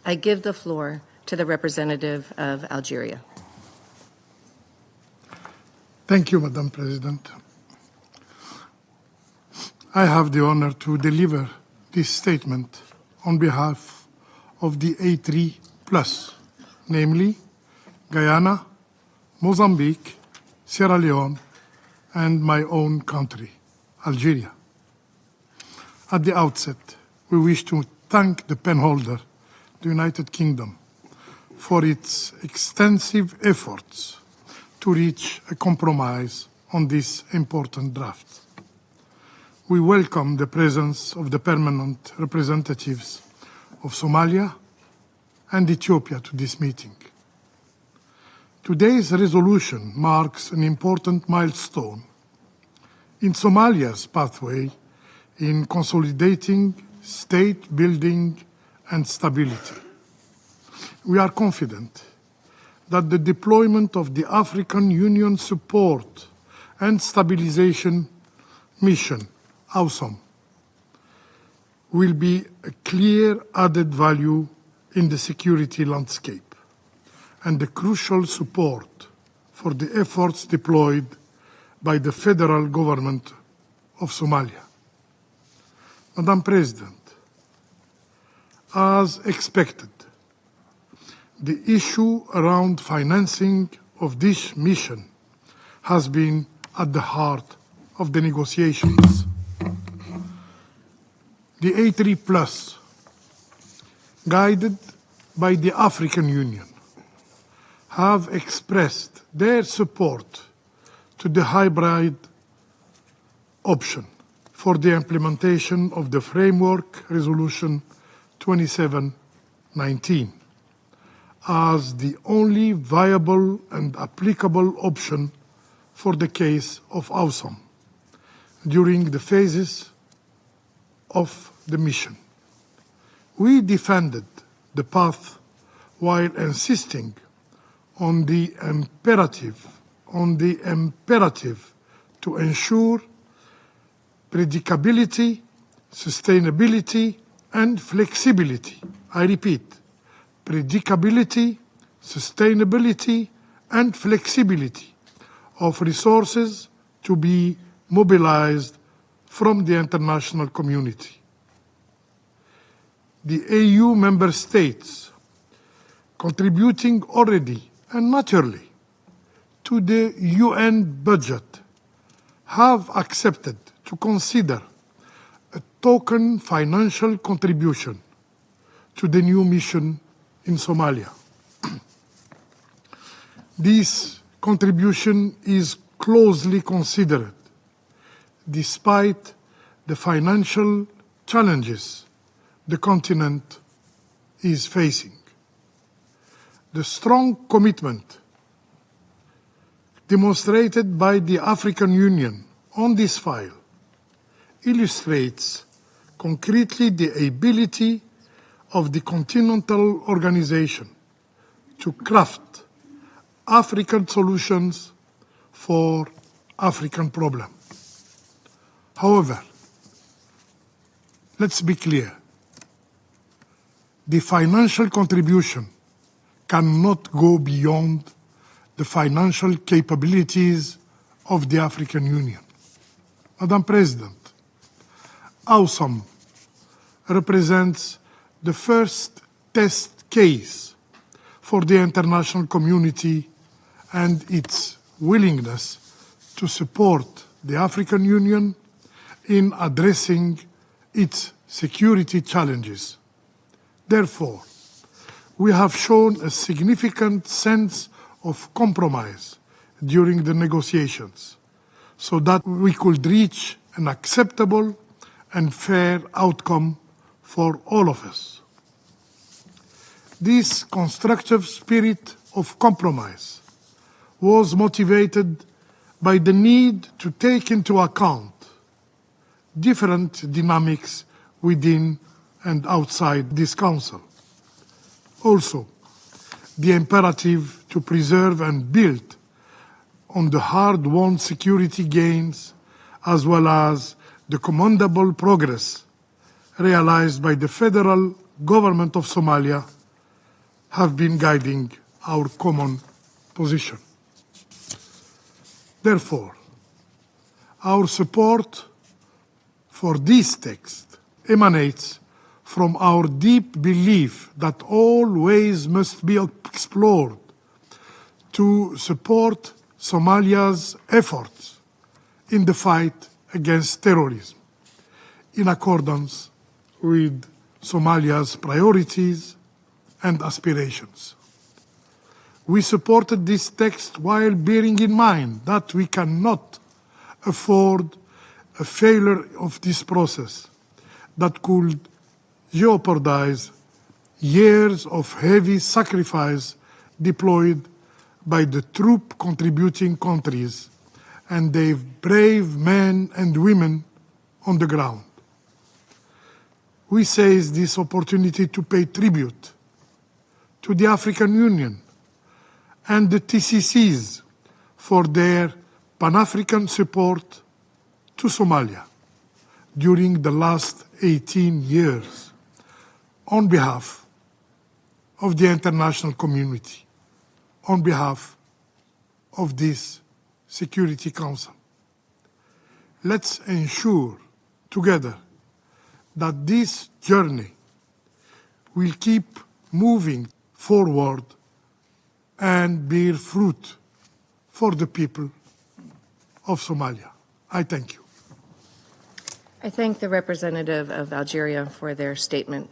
I give the floor to the representative of Algeria. Thank you, Madam President. I have the honor to deliver this statement on behalf of the A3+, namely Guyana, Mozambique, Sierra Leone, and my own country, Algeria. At the outset, we wish to thank the penholder, the United Kingdom, for its extensive efforts to reach a compromise on this important draft. We welcome the presence of the permanent representatives of Somalia and Ethiopia to this meeting. Today's resolution marks an important milestone in Somalia's pathway in consolidating state building and stability. We are confident that the deployment of the African Union Support and Stabilization Mission, AUSSOM, will be a clear added value in the security landscape and a crucial support for the efforts deployed by the federal government of Somalia. Madam President, as expected, the issue around financing of this mission has been at the heart of the negotiations. The A3+, guided by the African Union, have expressed their support to the hybrid option for the implementation of the Framework Resolution 2719 as the only viable and applicable option for the case of AUSSOM during the phases of the mission. We defended the path while insisting on the imperative to ensure predictability, sustainability, and flexibility. I repeat, predictability, sustainability, and flexibility of resources to be mobilized from the international community. The AU member states contributing already and naturally to the UN budget have accepted to consider a token financial contribution to the new mission in Somalia. This contribution is closely considered despite the financial challenges the continent is facing. The strong commitment demonstrated by the African Union on this file illustrates concretely the ability of the continental organization to craft African solutions for African problems. However, let's be clear. The financial contribution cannot go beyond the financial capabilities of the African Union. Madam President, AUSSOM represents the first test case for the international community and its willingness to support the African Union in addressing its security challenges. Therefore, we have shown a significant sense of compromise during the negotiations so that we could reach an acceptable and fair outcome for all of us. This constructive spirit of compromise was motivated by the need to take into account different dynamics within and outside this Council. Also, the imperative to preserve and build on the hard-won security gains as well as the commendable progress realized by the federal government of Somalia have been guiding our common position. Therefore, our support for this text emanates from our deep belief that all ways must be explored to support Somalia's efforts in the fight against terrorism, in accordance with Somalia's priorities and aspirations. We supported this text while bearing in mind that we cannot afford a failure of this process that could jeopardize years of heavy sacrifice deployed by the troop contributing countries and their brave men and women on the ground. We seize this opportunity to pay tribute to the African Union and the TCCs for their Pan-African support to Somalia during the last 18 years on behalf of the international community, on behalf of this Security Council. Let's ensure together that this journey will keep moving forward and bear fruit for the people of Somalia. I thank you. I thank the representative of Algeria for their statement.